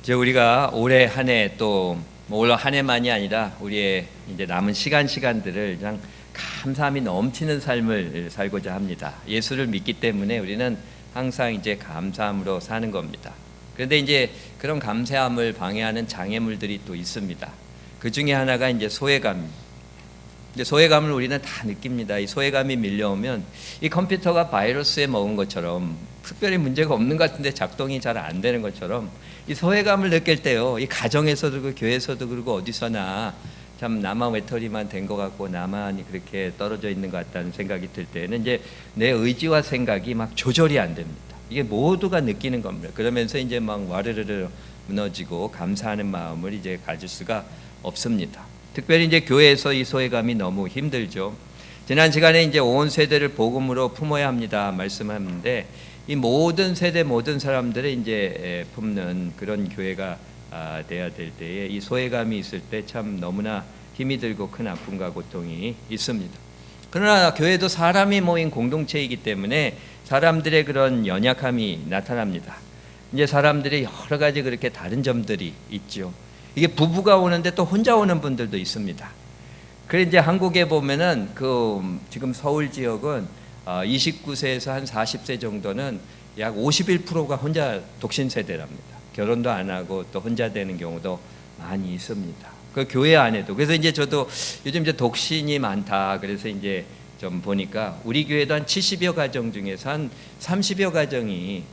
이제 우리가 올해 한 해 또 올 한 해만이 아니라 우리의 이제 남은 시간들을 그냥 감사함이 넘치는 삶을 살고자 합니다. 예수를 믿기 때문에 우리는 항상 이제 감사함으로 사는 겁니다. 그런데 이제 그런 감사함을 방해하는 장애물들이 또 있습니다. 그 중에 하나가 이제 소외감입니다. 이제 소외감을 우리는 다 느낍니다. 이 소외감이 밀려오면 이 컴퓨터가 바이러스에 먹은 것처럼 특별히 문제가 없는 것 같은데 작동이 잘 안 되는 것처럼 이 소외감을 느낄 때요, 이 가정에서도 그렇고 교회에서도 그러고 어디서나 참 나만 외톨이만 된 것 같고 나만이 그렇게 떨어져 있는 것 같다는 생각이 들 때는 이제 내 의지와 생각이 막 조절이 안 됩니다. 이게 모두가 느끼는 겁니다. 그러면서 이제 막 와르르르 무너지고 감사하는 마음을 이제 가질 수가 없습니다. 특별히 이제 교회에서 이 소외감이 너무 힘들죠. 지난 시간에 이제 온 세대를 복음으로 품어야 합니다 말씀하는데, 이 모든 세대 모든 사람들을 이제 품는 그런 교회가 돼야 될 때에 이 소외감이 있을 때 참 너무나 힘이 들고 큰 아픔과 고통이 있습니다. 그러나 교회도 사람이 모인 공동체이기 때문에 사람들의 그런 연약함이 나타납니다. 이제 사람들이 여러 가지 그렇게 다른 점들이 있죠. 이게 부부가 오는데 또 혼자 오는 분들도 있습니다. 그래 이제 한국에 보면은 지금 서울 지역은 29세에서 한 40세 정도는 약 51%가 혼자 독신 세대랍니다. 결혼도 안 하고 또 혼자 되는 경우도 많이 있습니다. 그 교회 안에도. 그래서 이제 저도 요즘 이제 독신이 많다. 그래서 이제 좀 보니까 우리 교회도 한 70여 가정 중에서 한 30여 가정이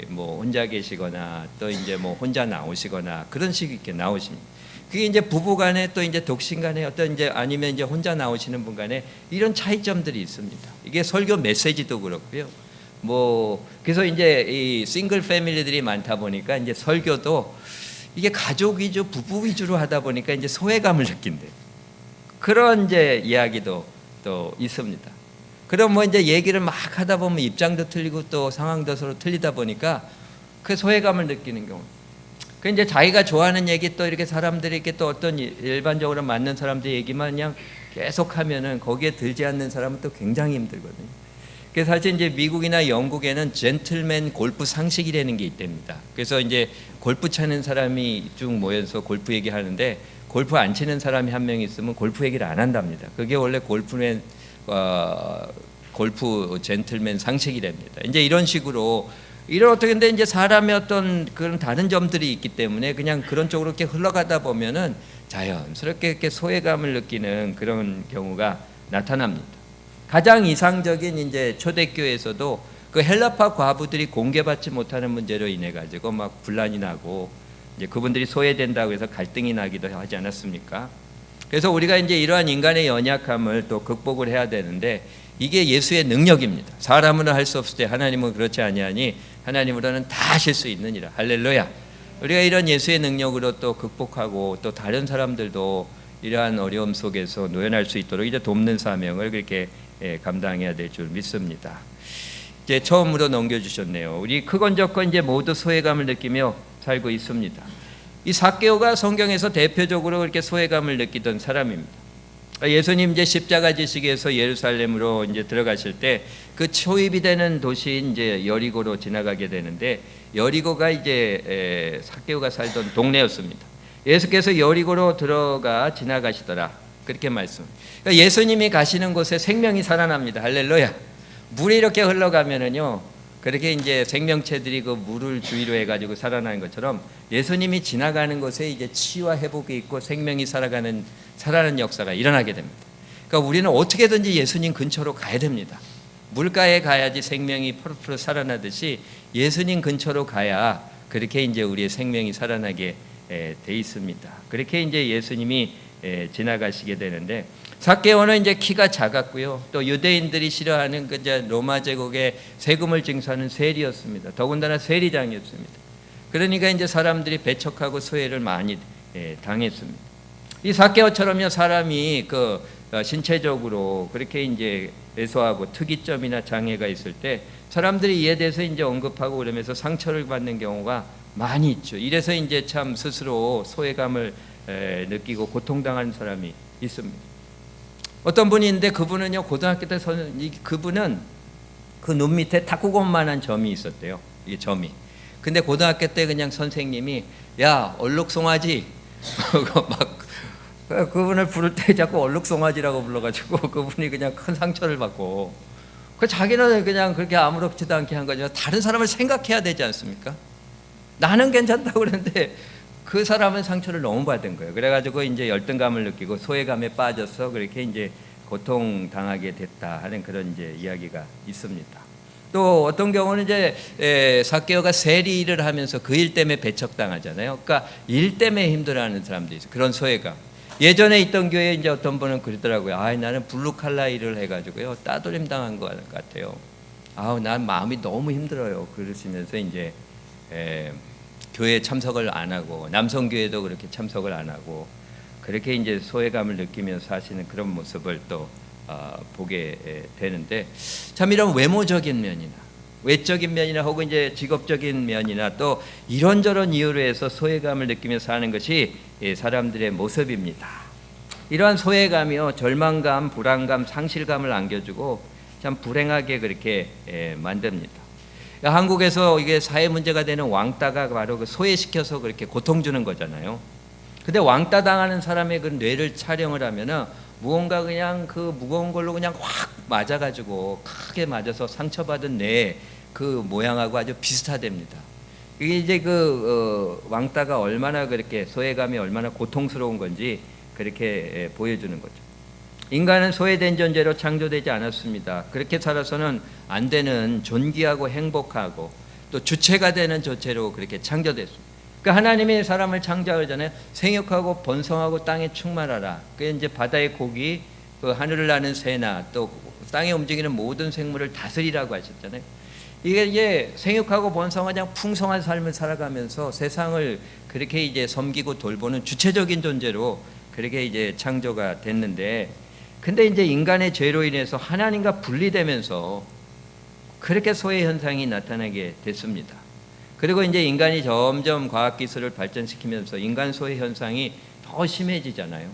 뭐 혼자 계시거나 또 이제 뭐 혼자 나오시거나 그런 식으로 이렇게 나오십니다. 그게 이제 부부간에 또 이제 독신간에 어떤 이제 아니면 이제 혼자 나오시는 분간에 이런 차이점들이 있습니다. 이게 설교 메시지도 그렇고요. 뭐 그래서 이제 이 싱글 패밀리들이 많다 보니까 이제 설교도 이게 가족 위주, 부부 위주로 하다 보니까 이제 소외감을 느낀대. 그런 이제 이야기도 또 있습니다. 그럼 뭐 이제 얘기를 막 하다 보면 입장도 틀리고 또 상황도 서로 틀리다 보니까 그 소외감을 느끼는 경우. 그 이제 자기가 좋아하는 얘기 또 이렇게 사람들이 이렇게 또 어떤 일반적으로 맞는 사람들 얘기만 그냥 계속 하면은 거기에 들지 않는 사람은 또 굉장히 힘들거든요. 그래서 사실 이제 미국이나 영국에는 젠틀맨 골프 상식이라는 게 있답니다. 그래서 이제 골프 차는 사람이 쭉 모여서 골프 얘기하는데 골프 안 치는 사람이 한 명 있으면 골프 얘기를 안 한답니다. 그게 원래 골프 젠틀맨 상식이랍니다. 이제 이런 식으로 이런 어떻게 근데 이제 사람의 어떤 그런 다른 점들이 있기 때문에 그냥 그런 쪽으로 이렇게 흘러가다 보면은 자연스럽게 이렇게 소외감을 느끼는 그런 경우가 나타납니다. 가장 이상적인 이제 초대교회에서도 그 헬라파 과부들이 공개받지 못하는 문제로 인해 가지고 막 분란이 나고 이제 그분들이 소외된다고 해서 갈등이 나기도 하지 않았습니까? 그래서 우리가 이제 이러한 인간의 연약함을 또 극복을 해야 되는데 이게 예수의 능력입니다. 사람으로는 할 수 없을 때 하나님은 그렇지 아니하니 하나님으로는 다 하실 수 있느니라. 할렐루야. 우리가 이런 예수의 능력으로 또 극복하고 또 다른 사람들도 이러한 어려움 속에서 노연할 수 있도록 이제 돕는 사명을 그렇게 감당해야 될 줄 믿습니다. 이제 처음으로 넘겨주셨네요. 우리 크건 적건 이제 모두 소외감을 느끼며 살고 있습니다. 이 삭개오가 성경에서 대표적으로 이렇게 소외감을 느끼던 사람입니다. 예수님 이제 십자가 지시기에서 예루살렘으로 이제 들어가실 때 그 초입이 되는 도시인 이제 여리고로 지나가게 되는데 여리고가 이제 삭개오가 살던 동네였습니다. 예수께서 여리고로 들어가 지나가시더라. 그렇게 말씀. 그러니까 예수님이 가시는 곳에 생명이 살아납니다. 할렐루야. 물이 이렇게 흘러가면은요. 그렇게 이제 생명체들이 그 물을 주위로 해가지고 살아나는 것처럼 예수님이 지나가는 곳에 이제 치유와 회복이 있고 생명이 살아나는 역사가 일어나게 됩니다. 그러니까 우리는 어떻게든지 예수님 근처로 가야 됩니다. 물가에 가야지 생명이 푸르푸르 살아나듯이 예수님 근처로 가야 그렇게 이제 우리의 생명이 살아나게 돼 있습니다. 그렇게 이제 예수님이 지나가시게 되는데 삭개오는 이제 키가 작았고요. 또 유대인들이 싫어하는 그 이제 로마 제국의 세금을 징수하는 세리였습니다. 더군다나 세리장이었습니다. 그러니까 이제 사람들이 배척하고 소외를 많이 당했습니다. 이 삭개오처럼요 사람이 그 신체적으로 그렇게 이제 애소하고 특이점이나 장애가 있을 때 사람들이 이에 대해서 이제 언급하고 그러면서 상처를 받는 경우가 많이 있죠. 이래서 이제 참 스스로 소외감을 느끼고 고통당하는 사람이 있습니다. 어떤 분이 있는데 그분은요 고등학교 때 그분은 그 눈 밑에 탁구공만한 점이 있었대요. 이 점이. 근데 고등학교 때 그냥 선생님이 야 얼룩송아지 막 그분을 부를 때 자꾸 얼룩송아지라고 불러가지고 그분이 그냥 큰 상처를 받고 그 자기는 그냥 그렇게 아무렇지도 않게 한 거죠. 다른 사람을 생각해야 되지 않습니까? 나는 괜찮다고 그랬는데 그 사람은 상처를 너무 받은 거예요. 그래가지고 이제 열등감을 느끼고 소외감에 빠져서 그렇게 이제 고통당하게 됐다 하는 그런 이제 이야기가 있습니다. 또 어떤 경우는 이제 삭개오가 세리 일을 하면서 그 일 때문에 배척당하잖아요. 그러니까 일 때문에 힘들어하는 사람도 있어요. 그런 소외감. 예전에 있던 교회에 이제 어떤 분은 그러더라고요. 나는 블루 칼라 일을 해가지고요 따돌림 당한 것 같아요. 난 마음이 너무 힘들어요. 그러시면서 이제 교회 참석을 안 하고 남성 교회도 그렇게 참석을 안 하고 그렇게 이제 소외감을 느끼면서 사시는 그런 모습을 또 보게 되는데 참 이런 외모적인 면이나 외적인 면이나 혹은 이제 직업적인 면이나 또 이런저런 이유로 해서 소외감을 느끼면서 사는 것이 사람들의 모습입니다. 이러한 소외감이요 절망감, 불안감, 상실감을 안겨주고 참 불행하게 그렇게 만듭니다. 한국에서 이게 사회 문제가 되는 왕따가 바로 그 소외시켜서 그렇게 고통 주는 거잖아요. 근데 왕따 당하는 사람의 그 뇌를 촬영을 하면은 무언가 그냥 그 무거운 걸로 그냥 확 맞아가지고 크게 맞아서 상처받은 뇌 그 모양하고 아주 비슷하답니다. 이게 이제 왕따가 얼마나 그렇게 소외감이 얼마나 고통스러운 건지 그렇게 보여주는 거죠. 인간은 소외된 존재로 창조되지 않았습니다. 그렇게 살아서는 안 되는 존귀하고 행복하고 또 주체가 되는 존재로 그렇게 창조됐습니다. 그러니까 하나님이 사람을 창조하잖아요. 생육하고 번성하고 땅에 충만하라. 그 이제 바다의 고기, 그 하늘을 나는 새나 또 땅에 움직이는 모든 생물을 다스리라고 하셨잖아요. 이게 생육하고 번성하고 그냥 풍성한 삶을 살아가면서 세상을 그렇게 이제 섬기고 돌보는 주체적인 존재로 그렇게 이제 창조가 됐는데, 근데 이제 인간의 죄로 인해서 하나님과 분리되면서 그렇게 소외 현상이 나타나게 됐습니다. 그리고 이제 인간이 점점 과학기술을 발전시키면서 인간 소외 현상이 더 심해지잖아요.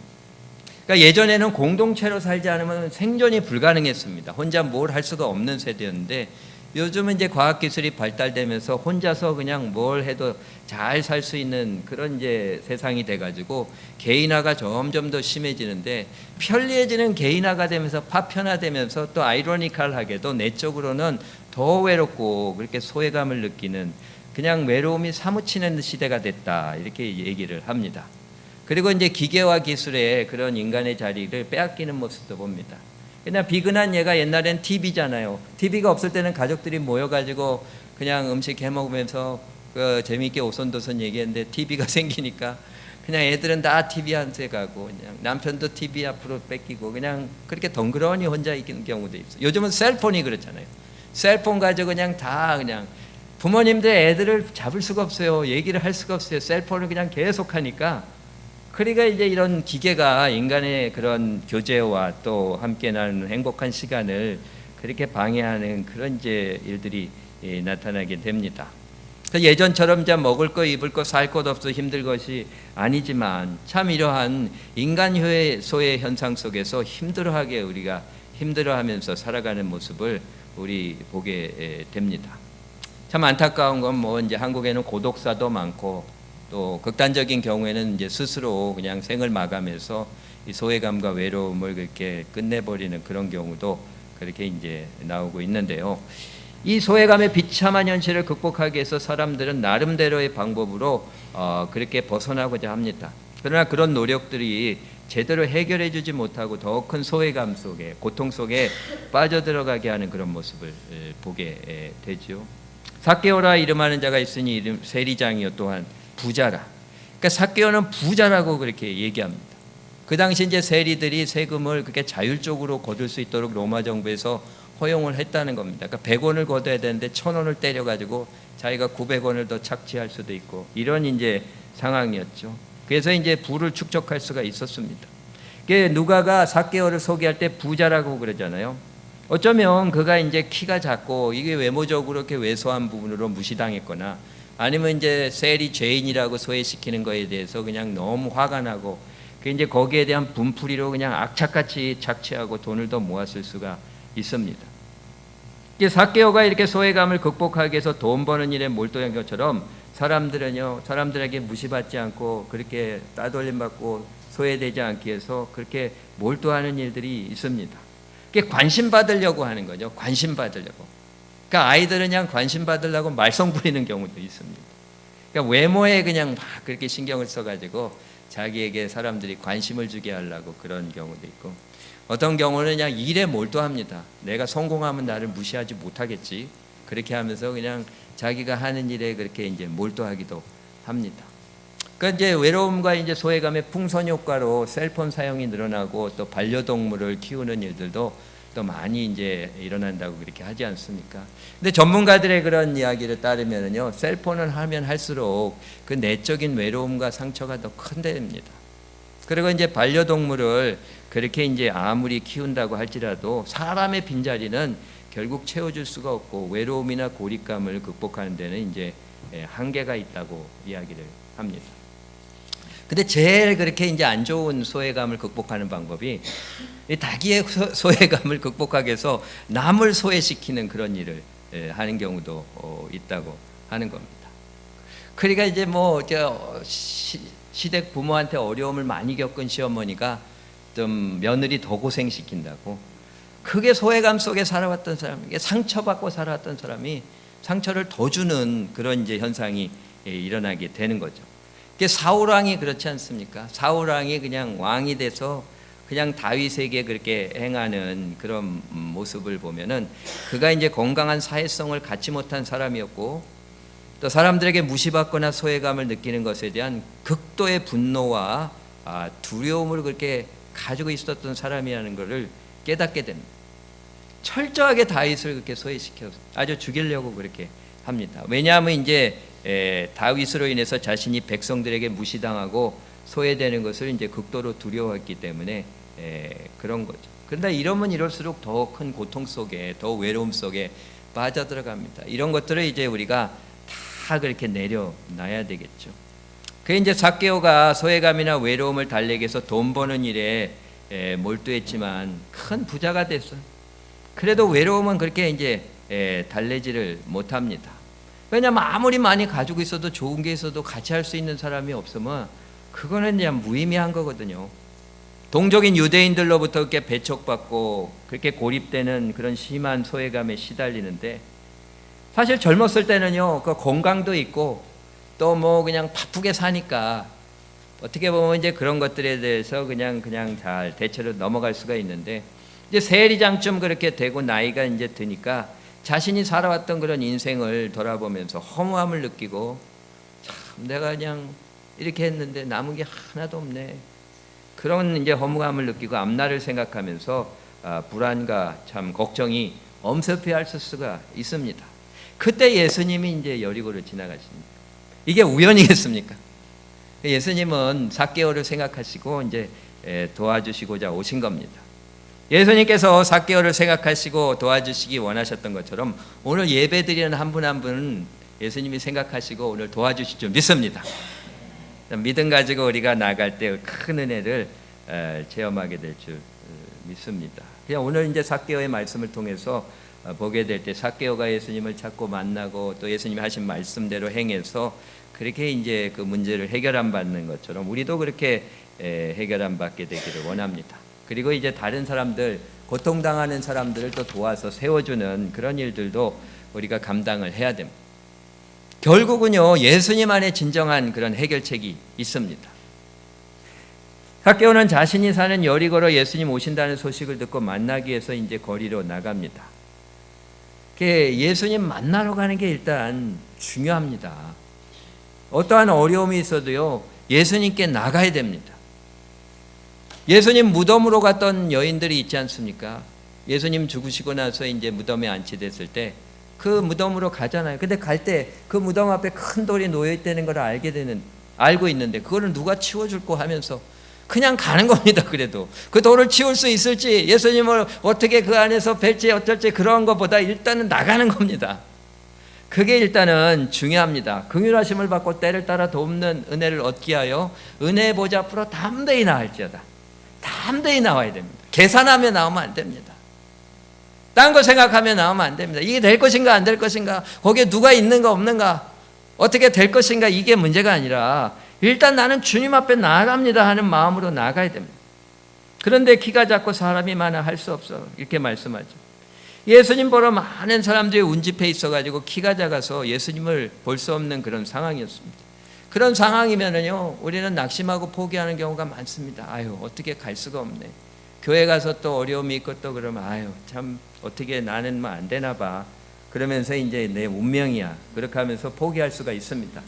그러니까 예전에는 공동체로 살지 않으면 생존이 불가능했습니다. 혼자 뭘 할 수가 없는 세대였는데 요즘은 이제 과학기술이 발달되면서 혼자서 그냥 뭘 해도 잘 살 수 있는 그런 이제 세상이 돼가지고 개인화가 점점 더 심해지는데, 편리해지는 개인화가 되면서 파편화되면서 또 아이러니컬하게도 내적으로는 더 외롭고 그렇게 소외감을 느끼는 그냥 외로움이 사무치는 시대가 됐다, 이렇게 얘기를 합니다. 그리고 이제 기계와 기술의 그런 인간의 자리를 빼앗기는 모습도 봅니다. 그냥 비근한 예가 옛날엔 TV잖아요. TV가 없을 때는 가족들이 모여가지고 그냥 음식 해 먹으면서 재미있게 오손도손 얘기했는데 TV가 생기니까 그냥 애들은 다 TV 한테 가고 그냥 남편도 TV 앞으로 뺏기고 그냥 그렇게 덩그러니 혼자 있는 경우도 있어요. 요즘은 셀폰이 그렇잖아요. 셀폰 가지고 그냥 다 그냥 부모님들 애들을 잡을 수가 없어요. 얘기를 할 수가 없어요. 셀폰을 그냥 계속 하니까. 그러니까 이제 이런 기계가 인간의 그런 교제와 또 함께 나누는 행복한 시간을 그렇게 방해하는 그런 이제 일들이 나타나게 됩니다. 예전처럼 이제 먹을 거 입을 거 살 것 없어 힘들 것이 아니지만 참 이러한 인간 소외 현상 속에서 힘들어하게 우리가 힘들어하면서 살아가는 모습을 우리 보게 됩니다. 참 안타까운 건 뭐 이제 한국에는 고독사도 많고 또 극단적인 경우에는 이제 스스로 그냥 생을 마감해서 이 소외감과 외로움을 그렇게 끝내버리는 그런 경우도 그렇게 이제 나오고 있는데요. 이 소외감의 비참한 현실을 극복하기 위해서 사람들은 나름대로의 방법으로 그렇게 벗어나고자 합니다. 그러나 그런 노력들이 제대로 해결해주지 못하고 더 큰 소외감 속에, 고통 속에 빠져들어가게 하는 그런 모습을 보게 되죠. 삭개오라 이름하는 자가 있으니 세리장이요 또한 부자라. 그러니까 삭개오는 부자라고 그렇게 얘기합니다. 그 당시 이제 세리들이 세금을 그렇게 자율적으로 거둘 수 있도록 로마 정부에서 허용을 했다는 겁니다. 그러니까 100원을 걷어야 되는데 1000원을 때려가지고 자기가 900원을 더 착취할 수도 있고 이런 이제 상황이었죠. 그래서 이제 부를 축적할 수가 있었습니다. 누가가 삭개오를 소개할 때 부자라고 그러잖아요. 어쩌면 그가 이제 키가 작고 이게 외모적으로 이렇게 왜소한 부분으로 무시당했거나 아니면 이제 세리 죄인이라고 소외시키는 거에 대해서 그냥 너무 화가 나고 그 이제 거기에 대한 분풀이로 그냥 악착같이 착취하고 돈을 더 모았을 수가 있습니다. 삭개오가 이렇게 소외감을 극복하기 위해서 돈 버는 일에 몰두한 것처럼 사람들에게 무시받지 않고 그렇게 따돌림 받고 소외되지 않기 위해서 그렇게 몰두하는 일들이 있습니다. 그게 관심 받으려고 하는 거죠. 관심 받으려고. 그러니까 아이들은 그냥 관심 받으려고 말썽 부리는 경우도 있습니다. 그러니까 외모에 그냥 막 그렇게 신경을 써가지고 자기에게 사람들이 관심을 주게 하려고 그런 경우도 있고, 어떤 경우는 그냥 일에 몰두합니다. 내가 성공하면 나를 무시하지 못하겠지. 그렇게 하면서 그냥 자기가 하는 일에 그렇게 이제 몰두하기도 합니다. 그러니까 이제 외로움과 이제 소외감의 풍선 효과로 셀폰 사용이 늘어나고 또 반려동물을 키우는 일들도 또 많이 이제 일어난다고 그렇게 하지 않습니까? 근데 전문가들의 그런 이야기를 따르면요, 셀폰을 하면 할수록 그 내적인 외로움과 상처가 더 큰답니다. 그리고 이제 반려동물을 그렇게 이제 아무리 키운다고 할지라도 사람의 빈자리는 결국 채워줄 수가 없고 외로움이나 고립감을 극복하는 데는 이제 한계가 있다고 이야기를 합니다. 근데 제일 그렇게 이제 안 좋은 소외감을 극복하는 방법이 자기의 소외감을 극복하기 위해서 남을 소외시키는 그런 일을 하는 경우도 있다고 하는 겁니다. 그러니까 이제 시댁 부모한테 어려움을 많이 겪은 시어머니가 좀 며느리 더 고생시킨다고, 그게 소외감 속에 살아왔던 사람, 이게 상처받고 살아왔던 사람이 상처를 더 주는 그런 이제 현상이 일어나게 되는 거죠. 사울 왕이 그렇지 않습니까? 사울 왕이 그냥 왕이 돼서 그냥 다윗에게 그렇게 행하는 그런 모습을 보면은 그가 이제 건강한 사회성을 갖지 못한 사람이었고, 또 사람들에게 무시받거나 소외감을 느끼는 것에 대한 극도의 분노와 두려움을 그렇게 가지고 있었던 사람이라는 것을 깨닫게 됩니다. 철저하게 다윗을 그렇게 소외시켜서 아주 죽이려고 그렇게 합니다. 왜냐하면 이제 다윗으로 인해서 자신이 백성들에게 무시당하고 소외되는 것을 이제 극도로 두려워했기 때문에 그런 거죠. 그런데 이러면 이럴수록 더 큰 고통 속에, 더 외로움 속에 빠져들어갑니다. 이런 것들을 이제 우리가 다 그렇게 내려놔야 되겠죠. 그 이제 삭개오가 소외감이나 외로움을 달래기 위해서 돈 버는 일에 몰두했지만 큰 부자가 됐어요. 그래도 외로움은 그렇게 이제 달래지를 못합니다. 왜냐하면 아무리 많이 가지고 있어도 좋은 게 있어도 같이 할 수 있는 사람이 없으면 그거는 그냥 무의미한 거거든요. 동족인 유대인들로부터 그렇게 배척받고 그렇게 고립되는 그런 심한 소외감에 시달리는데, 사실 젊었을 때는요, 그 건강도 있고 또 그냥 바쁘게 사니까 어떻게 보면 이제 그런 것들에 대해서 그냥 잘 대체로 넘어갈 수가 있는데, 이제 세리장쯤 그렇게 되고 나이가 이제 드니까 자신이 살아왔던 그런 인생을 돌아보면서 허무함을 느끼고, 참 내가 그냥 이렇게 했는데 남은 게 하나도 없네. 그런 이제 허무함을 느끼고 앞날을 생각하면서 불안과 참 걱정이 엄습해 할 수가 있습니다. 그때 예수님이 이제 여리고를 지나가십니다. 이게 우연이겠습니까? 예수님은 삭개오를 생각하시고 이제 도와주시고자 오신 겁니다. 예수님께서 삭개오를 생각하시고 도와주시기 원하셨던 것처럼 오늘 예배드리는 한 분 한 분은 예수님이 생각하시고 오늘 도와주실 줄 믿습니다. 믿음 가지고 우리가 나갈 때 큰 은혜를 체험하게 될 줄 믿습니다. 그냥 오늘 이제 삭개오의 말씀을 통해서 보게 될 때 삭개오가 예수님을 찾고 만나고 또 예수님이 하신 말씀대로 행해서 그렇게 이제 그 문제를 해결함 받는 것처럼 우리도 그렇게 해결함 받게 되기를 원합니다. 그리고 이제 다른 사람들, 고통당하는 사람들을 또 도와서 세워주는 그런 일들도 우리가 감당을 해야 됩니다. 결국은요, 예수님 안에 진정한 그런 해결책이 있습니다. 삭개오는 자신이 사는 여리고로 예수님 오신다는 소식을 듣고 만나기 위해서 이제 거리로 나갑니다. 예수님 만나러 가는 게 일단 중요합니다. 어떠한 어려움이 있어도요, 예수님께 나가야 됩니다. 예수님 무덤으로 갔던 여인들이 있지 않습니까? 예수님 죽으시고 나서 이제 무덤에 안치됐을 때 그 무덤으로 가잖아요. 근데 갈 때 그 무덤 앞에 큰 돌이 놓여 있다는 걸 알고 있는데 그거를 누가 치워줄고 하면서 그냥 가는 겁니다. 그래도 그 돌을 치울 수 있을지, 예수님을 어떻게 그 안에서 뵐지 어떨지 그런 것보다 일단은 나가는 겁니다. 그게 일단은 중요합니다. 긍휼하심을 받고 때를 따라 돕는 은혜를 얻기 하여 은혜의 보좌 앞으로 담대히 나갈지어다. 담대히 나와야 됩니다. 계산하며 나오면 안 됩니다. 딴 거 생각하면 나오면 안 됩니다. 이게 될 것인가 안 될 것인가, 거기에 누가 있는가 없는가, 어떻게 될 것인가, 이게 문제가 아니라 일단 나는 주님 앞에 나아갑니다 하는 마음으로 나아가야 됩니다. 그런데 키가 작고 사람이 많아 할 수 없어, 이렇게 말씀하죠. 예수님 보러 많은 사람들이 운집해 있어가지고 키가 작아서 예수님을 볼 수 없는 그런 상황이었습니다. 그런 상황이면은요, 우리는 낙심하고 포기하는 경우가 많습니다. 아유, 어떻게 갈 수가 없네. 교회 가서 또 어려움이 있고 또 그러면 아유, 참 어떻게 나는 뭐 안 되나 봐. 그러면서 이제 내 운명이야, 그렇게 하면서 포기할 수가 있습니다.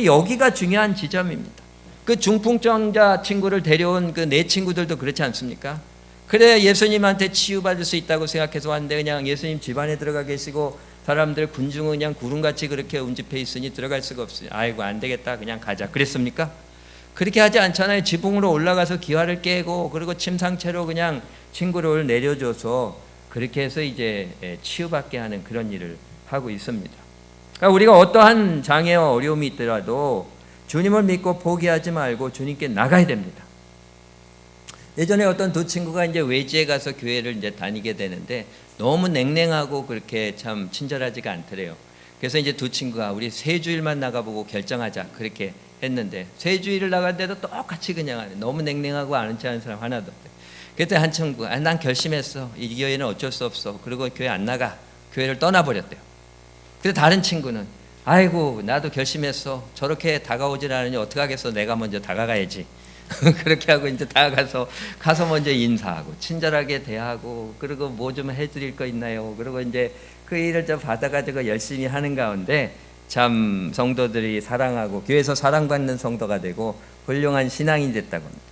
여기가 중요한 지점입니다. 그 중풍병자 친구를 데려온 그 네 친구들도 그렇지 않습니까? 그래, 예수님한테 치유받을 수 있다고 생각해서 왔는데 그냥 예수님 집안에 들어가 계시고 사람들 군중은 그냥 구름같이 그렇게 운집해 있으니 들어갈 수가 없어요. 아이고, 안 되겠다, 그냥 가자, 그랬습니까? 그렇게 하지 않잖아요. 지붕으로 올라가서 기와를 깨고, 그리고 침상채로 그냥 친구를 내려줘서 그렇게 해서 이제 치유받게 하는 그런 일을 하고 있습니다. 그러니까 우리가 어떠한 장애와 어려움이 있더라도 주님을 믿고 포기하지 말고 주님께 나가야 됩니다. 예전에 어떤 두 친구가 이제 외지에 가서 교회를 이제 다니게 되는데 너무 냉랭하고 그렇게 참 친절하지가 않더래요. 그래서 이제 두 친구가 우리 3주일만 나가보고 결정하자, 그렇게 했는데 3주일을 나갔는데도 똑같이 그냥 하네. 너무 냉랭하고 아는 체 하는 사람 하나도 없대. 그때 한 친구가 난 결심했어, 이 교회는 어쩔 수 없어, 그리고 교회 안 나가, 교회를 떠나버렸대요. 그래서 다른 친구는 아이고, 나도 결심했어, 저렇게 다가오질 않으니 어떡하겠어, 내가 먼저 다가가야지. 그렇게 하고 이제 다가가서 먼저 인사하고 친절하게 대하고, 그리고 뭐 좀 해드릴 거 있나요? 그리고 이제 그 일을 좀 받아가지고 열심히 하는 가운데 참 성도들이 사랑하고 교회에서 사랑받는 성도가 되고 훌륭한 신앙이 됐다고 합니다.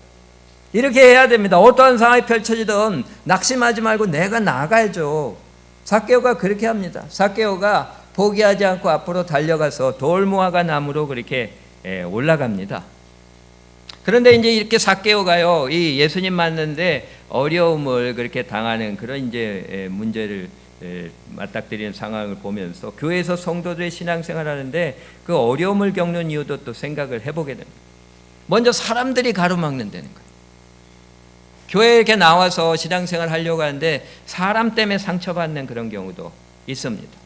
이렇게 해야 됩니다. 어떠한 상황이 펼쳐지든 낙심하지 말고 내가 나가야죠. 삭개오가 그렇게 합니다. 삭개오가 포기하지 않고 앞으로 달려가서 돌무화과 나무로 그렇게 올라갑니다. 그런데 이제 이렇게 삭개오가요, 이 예수님 만났는데 어려움을 그렇게 당하는 그런 이제 문제를 맞닥뜨리는 상황을 보면서 교회에서 성도들의 신앙생활 하는데 그 어려움을 겪는 이유도 또 생각을 해보게 됩니다. 먼저 사람들이 가로막는다는 거예요. 교회에 이렇게 나와서 신앙생활 하려고 하는데 사람 때문에 상처받는 그런 경우도 있습니다.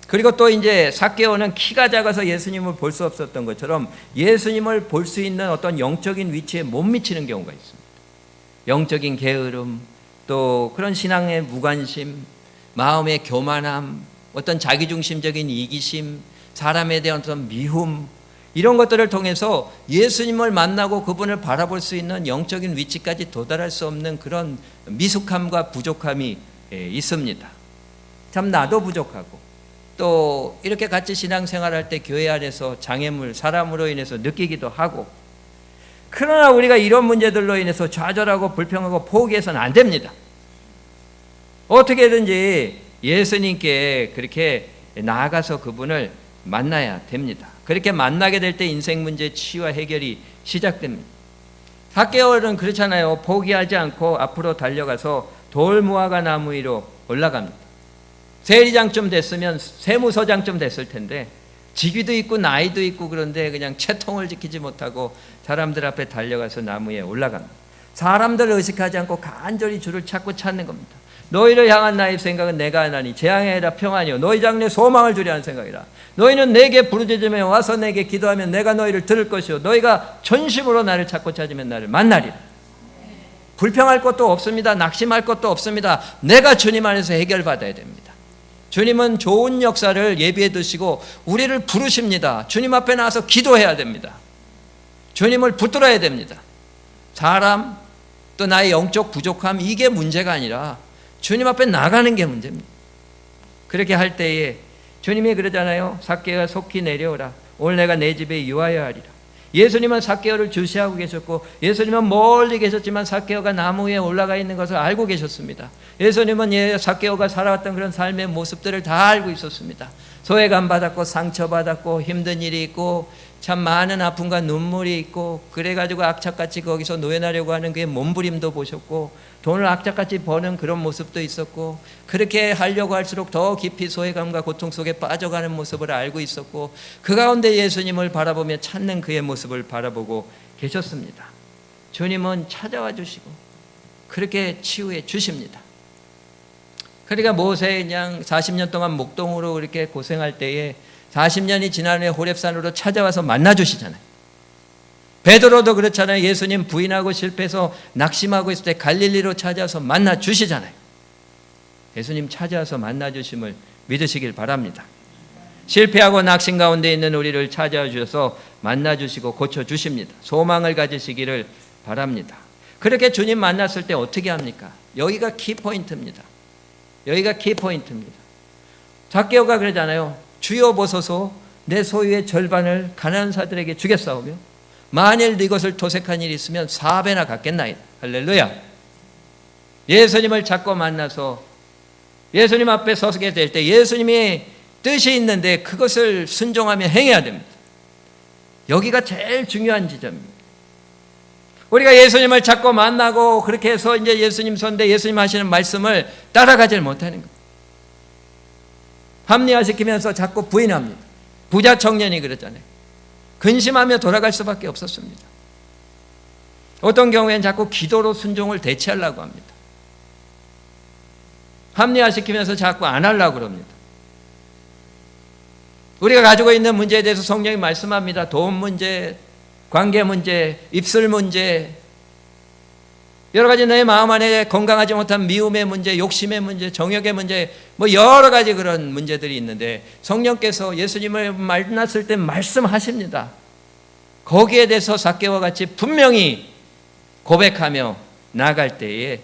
그리고 또 이제 삭개오는 키가 작아서 예수님을 볼 수 없었던 것처럼 예수님을 볼 수 있는 어떤 영적인 위치에 못 미치는 경우가 있습니다. 영적인 게으름, 또 그런 신앙의 무관심, 마음의 교만함, 어떤 자기중심적인 이기심, 사람에 대한 어떤 미움, 이런 것들을 통해서 예수님을 만나고 그분을 바라볼 수 있는 영적인 위치까지 도달할 수 없는 그런 미숙함과 부족함이 있습니다. 참 나도 부족하고, 또 이렇게 같이 신앙생활할 때 교회 안에서 장애물, 사람으로 인해서 느끼기도 하고, 그러나 우리가 이런 문제들로 인해서 좌절하고 불평하고 포기해서는 안 됩니다. 어떻게든지 예수님께 그렇게 나아가서 그분을 만나야 됩니다. 그렇게 만나게 될 때 인생 문제 치유와 해결이 시작됩니다. 삭개오는 그렇잖아요. 포기하지 않고 앞으로 달려가서 돌무화과 나무 위로 올라갑니다. 세리장쯤 됐으면 세무서장쯤 됐을 텐데 직위도 있고 나이도 있고 그런데 그냥 채통을 지키지 못하고 사람들 앞에 달려가서 나무에 올라갑니다. 사람들을 의식하지 않고 간절히 주를 찾는 겁니다. 너희를 향한 나의 생각은 내가 하나니 재앙이 아니라 평안이요 너희 장래에 소망을 주려 하는 생각이라. 너희는 내게 부르짖으며 와서 내게 기도하면 내가 너희를 들을 것이요 너희가 전심으로 나를 찾으면 나를 만나리라. 불평할 것도 없습니다. 낙심할 것도 없습니다. 내가 주님 안에서 해결받아야 됩니다. 주님은 좋은 역사를 예비해 두시고 우리를 부르십니다. 주님 앞에 나와서 기도해야 됩니다. 주님을 붙들어야 됩니다. 사람, 또 나의 영적 부족함, 이게 문제가 아니라 주님 앞에 나가는 게 문제입니다. 그렇게 할 때에 주님이 그러잖아요. 삭개오가 속히 내려오라. 오늘 내가 내 집에 유하여 하리라. 예수님은 삭개오를 주시하고 계셨고 예수님은 멀리 계셨지만 삭개오가 나무 위에 올라가 있는 것을 알고 계셨습니다. 예수님은 삭개오가 살아왔던 그런 삶의 모습들을 다 알고 있었습니다. 소외감 받았고 상처받았고 힘든 일이 있고 참 많은 아픔과 눈물이 있고 그래가지고 악착같이 거기서 노연하려고 하는 그의 몸부림도 보셨고 돈을 악착같이 버는 그런 모습도 있었고 그렇게 하려고 할수록 더 깊이 소외감과 고통 속에 빠져가는 모습을 알고 있었고 그 가운데 예수님을 바라보며 찾는 그의 모습을 바라보고 계셨습니다. 주님은 찾아와 주시고 그렇게 치유해 주십니다. 그러니까 모세 그냥 40년 동안 목동으로 이렇게 고생할 때에 40년이 지난 후에 호렙산으로 찾아와서 만나 주시잖아요. 베드로도 그렇잖아요. 예수님 부인하고 실패해서 낙심하고 있을 때 갈릴리로 찾아와서 만나 주시잖아요. 예수님 찾아와서 만나 주심을 믿으시길 바랍니다. 실패하고 낙심 가운데 있는 우리를 찾아와 주셔서 만나 주시고 고쳐 주십니다. 소망을 가지시기를 바랍니다. 그렇게 주님 만났을 때 어떻게 합니까? 여기가 키포인트입니다. 여기가 키포인트입니다. zak개오가 그러잖아요. 주여 보소서 내 소유의 절반을 가난한 자들에게 주겠사오며 만일 이것을 도색한 일이 있으면 4배나 갚겠나이다. 할렐루야. 예수님을 찾고 만나서 예수님 앞에 서게 될 때 예수님이 뜻이 있는데 그것을 순종하며 행해야 됩니다. 여기가 제일 중요한 지점입니다. 우리가 예수님을 찾고 만나고 그렇게 해서 이제 예수님 손대 예수님 하시는 말씀을 따라가질 못하는 거예요. 합리화시키면서 자꾸 부인합니다. 부자 청년이 그랬잖아요. 근심하며 돌아갈 수밖에 없었습니다. 어떤 경우에는 자꾸 기도로 순종을 대체하려고 합니다. 합리화시키면서 자꾸 안 하려고 그럽니다. 우리가 가지고 있는 문제에 대해서 성령이 말씀합니다. 돈 문제, 관계 문제, 입술 문제, 여러 가지 내 마음 안에 건강하지 못한 미움의 문제, 욕심의 문제, 정욕의 문제, 뭐 여러 가지 그런 문제들이 있는데 성령께서 예수님을 만났을 때 말씀하십니다. 거기에 대해서 zak개오와 같이 분명히 고백하며 나아갈 때에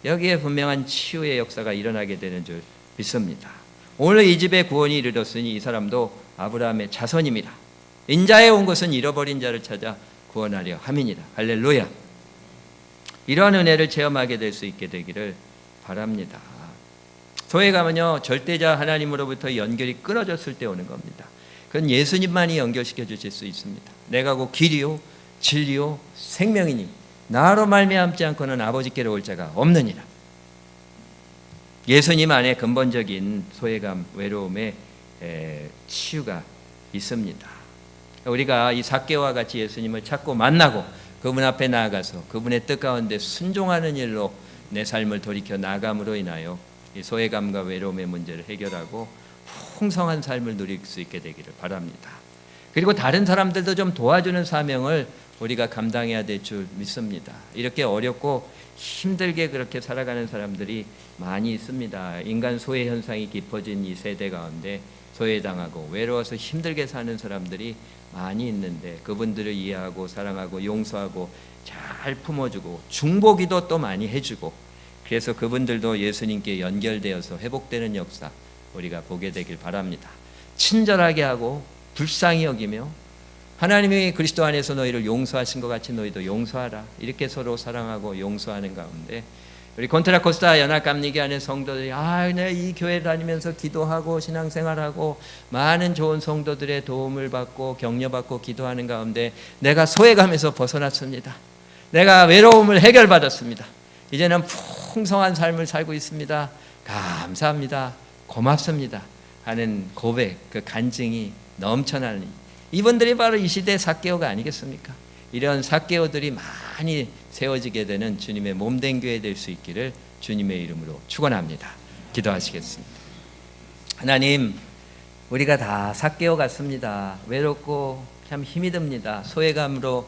여기에 분명한 치유의 역사가 일어나게 되는 줄 믿습니다. 오늘 이 집에 구원이 이르렀으니 이 사람도 아브라함의 자손입니다. 인자에 온 것은 잃어버린 자를 찾아 구원하려 함이니라. 할렐루야. 이러한 은혜를 체험하게 될 수 있게 되기를 바랍니다. 소외감은요 절대자 하나님으로부터 연결이 끊어졌을 때 오는 겁니다. 그건 예수님만이 연결시켜 주실 수 있습니다. 내가 곧 길이요 진리요 생명이니 나로 말미암지 않고는 아버지께로 올 자가 없느니라. 예수님 안에 근본적인 소외감, 외로움의 치유가 있습니다. 우리가 이 zak개오와 같이 예수님을 찾고 만나고 그분 앞에 나아가서 그분의 뜻 가운데 순종하는 일로 내 삶을 돌이켜 나감으로 인하여 이 소외감과 외로움의 문제를 해결하고 풍성한 삶을 누릴 수 있게 되기를 바랍니다. 그리고 다른 사람들도 좀 도와주는 사명을 우리가 감당해야 될 줄 믿습니다. 이렇게 어렵고 힘들게 그렇게 살아가는 사람들이 많이 있습니다. 인간 소외 현상이 깊어진 이 세대 가운데 소외당하고 외로워서 힘들게 사는 사람들이 많이 있는데 그분들을 이해하고 사랑하고 용서하고 잘 품어주고 중보기도 또 많이 해주고 그래서 그분들도 예수님께 연결되어서 회복되는 역사 우리가 보게 되길 바랍니다. 친절하게 하고 불쌍히 여기며 하나님이 그리스도 안에서 너희를 용서하신 것 같이 너희도 용서하라. 이렇게 서로 사랑하고 용서하는 가운데 우리 콘트라코스타 연합감리교회 성도들이 내가 이 교회 다니면서 기도하고 신앙생활하고 많은 좋은 성도들의 도움을 받고 격려받고 기도하는 가운데 내가 소외감에서 벗어났습니다. 내가 외로움을 해결받았습니다. 이제는 풍성한 삶을 살고 있습니다. 감사합니다. 고맙습니다. 하는 고백, 그 간증이 넘쳐나는 이분들이 바로 이 시대의 zak개오가 아니겠습니까? 이런 zak개오들이 많이 세워지게 되는 주님의 몸된 교회 될 수 있기를 주님의 이름으로 축원합니다. 기도하시겠습니다. 하나님, 우리가 다 zak개오 같습니다. 외롭고 참 힘이 듭니다. 소외감으로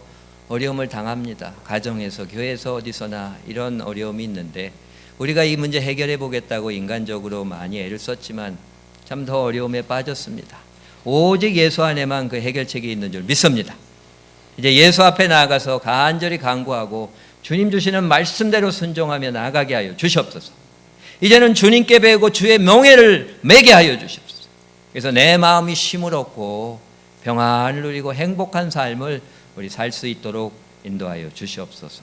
어려움을 당합니다. 가정에서 교회에서 어디서나 이런 어려움이 있는데 우리가 이 문제 해결해 보겠다고 인간적으로 많이 애를 썼지만 참 더 어려움에 빠졌습니다. 오직 예수 안에만 그 해결책이 있는 줄 믿습니다. 이제 예수 앞에 나아가서 간절히 간구하고 주님 주시는 말씀대로 순종하며 나아가게 하여 주시옵소서. 이제는 주님께 배우고 주의 명예를 매게 하여 주시옵소서. 그래서 내 마음이 쉼을 얻고 평안을 누리고 행복한 삶을 우리 살 수 있도록 인도하여 주시옵소서.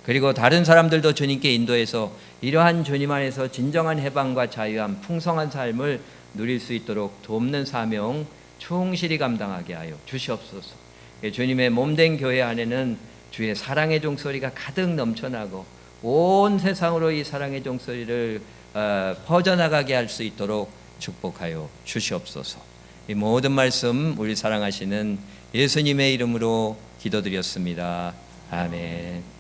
그리고 다른 사람들도 주님께 인도해서 이러한 주님 안에서 진정한 해방과 자유함, 풍성한 삶을 누릴 수 있도록 돕는 사명 충실히 감당하게 하여 주시옵소서. 주님의 몸된 교회 안에는 주의 사랑의 종소리가 가득 넘쳐나고 온 세상으로 이 사랑의 종소리를 퍼져나가게 할 수 있도록 축복하여 주시옵소서. 이 모든 말씀 우리 사랑하시는 예수님의 이름으로 기도드렸습니다. 아멘.